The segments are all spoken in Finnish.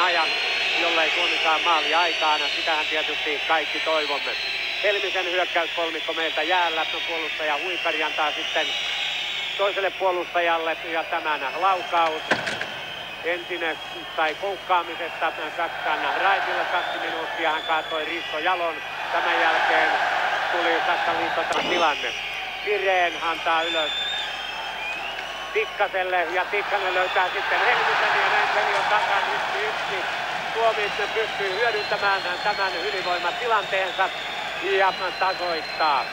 minuutin ajan, jollei Suomi saa maalia aikaan. Sitähän tietysti kaikki toivomme. Helmisen hyökkäyskolmikko meiltä jäällä. Puolustaja Huikari antaa sitten toiselle puolustajalle ja tämän laukaus. Ensin sai koukkaamisesta Saksan Raitilla 2 minuuttia. Hän kaatoi Risto Jalon. Tämän jälkeen tuli Saksan liittotilanne. Kireen antaa ylös Tikkaselle ja Tikkanen löytää sitten Helmisen ja näin peli on tasan 1-1. Suomi pystyy hyödyntämään tämän ylivoimatilanteensa ja tasoittaa.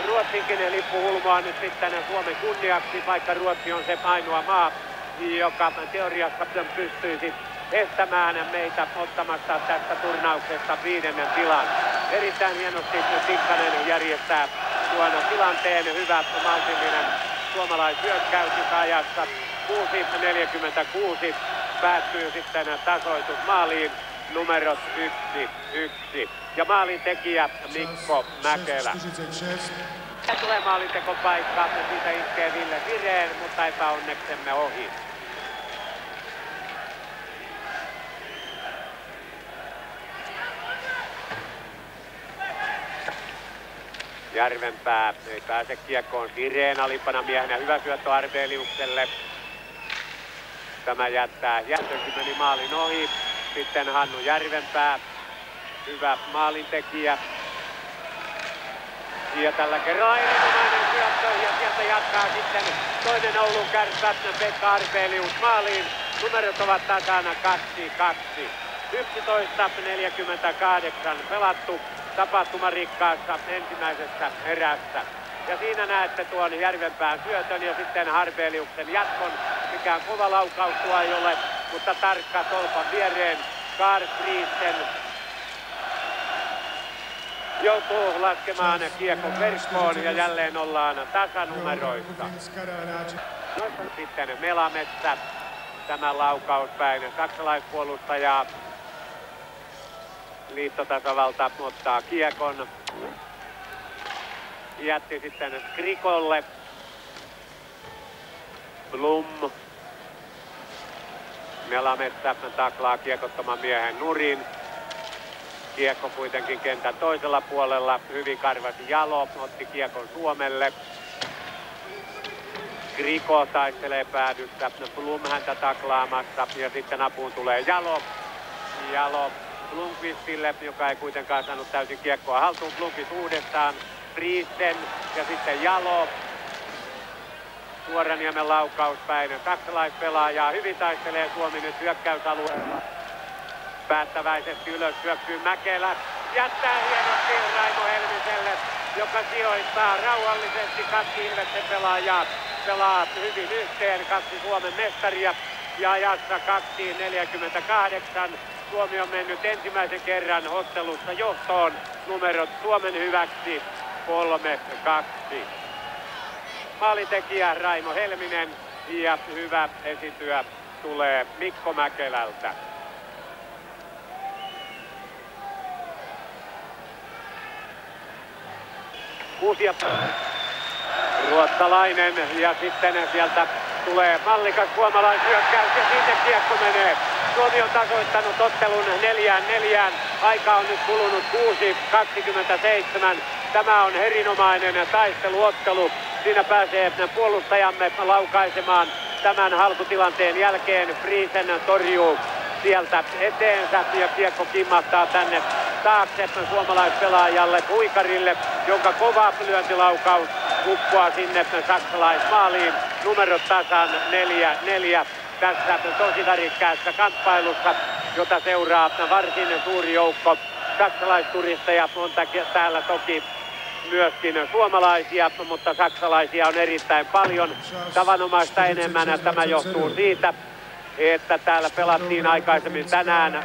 Ruotsinkin lippu hulmoaa nyt sitten Suomen kunniaksi, vaikka Ruotsi on se ainoa maa, joka teoriassa pystyisi estämään meitä ottamasta tästä turnauksesta 5. tilan. Erittäin hienosti Tikkanen järjestää tuon tilanteen. Hyvä maltillinen suomalaishyökkäys ajassa 6.46 päättyy sitten tasoitusmaaliin numerot 1-1. Ja maalintekijä Mikko Mäkelä. Ja tulee maalintekopaikka, siitä iskee Ville Sireen, mutta epäonneksemme ohi. Järvenpää ei pääse kiekkoon. Sireen alimpana miehenä, hyvä syöttö Arbeliukselle. Tämä jättää jättökin meni maalin ohi. Sitten Hannu Järvenpää, hyvä maalintekijä. Ja tällä kerralla erinomainen syöttö ja sieltä jatkaa sitten toinen Oulun kärpät Pekka Arbelius maaliin. Numerot ovat tasana 2-2. 11.48 pelattu tapahtumarikkaassa ensimmäisessä erässä. Ja siinä näette tuon Järvenpään syötön ja sitten Arbeliuksen jatkon. Mikään kova laukaustua ei ole, mutta tarkka tolpan viereen. Karl Friisen joutuu laskemaan kiekon verkkoon ja jälleen ollaan tasanumeroissa. Sitten Melametsä, tämä laukauspäin saksalaispuolustaja. Liittotasavalta ottaa kiekon. Jätti sitten Skrikolle. Blum. Melametsä taklaa kiekottoman miehen nurin. Kiekko kuitenkin kentän toisella puolella. Hyvin karvasi Jalo, otti kiekon Suomelle. Skriko taistelee päädystä. Blum häntä taklaamassa ja sitten apuun tulee Jalo. Jalo Blomqvistille, joka ei kuitenkaan saanut täysin kiekkoa haltuun. Blomqvist uudestaan. Friisen ja sitten Jalo. Suoraniemen laukaus päin saksalaispelaajaa. Hyvin taistelee Suomi nyt hyökkäysalueella. Päättäväisesti ylös syöksyy Mäkelä. Jättää hienosti Raimo Helmiselle, joka sijoittaa rauhallisesti 2 Ilveksen pelaajaa. Pelaa hyvin yhteen, 2 Suomen mestaria ja ajassa 2.48. Suomi on mennyt ensimmäisen kerran ottelussa johtoon. Numerot Suomen hyväksi 3-2. Maalintekijä Raimo Helminen ja hyvä esityö tulee Mikko Mäkelältä. Ruotsalainen ja sitten sieltä tulee mallikas suomalaishyökkäys ja sinne kiekko menee. Suomi on tasoittanut ottelun 4-4. Aika on nyt kulunut 6.27. Tämä on erinomainen taisteluottelu. Siinä pääsee puolustajamme laukaisemaan tämän halkutilanteen jälkeen. Friisen torjuu sieltä eteensä ja kiekko kimmahtaa tänne taakse suomalaispelaajalle Huikarille, jonka kova lyöntilaukaus uppoaa sinne saksalaismaaliin. Numerot tasan 4-4 tässä tosi värikkäässä kamppailussa, jota seuraa varsin suuri joukko saksalaisturisteja. On täällä toki myöskin suomalaisia, mutta saksalaisia on erittäin paljon. Tavanomaista enemmän. Tämä johtuu siitä, että täällä pelattiin aikaisemmin tänään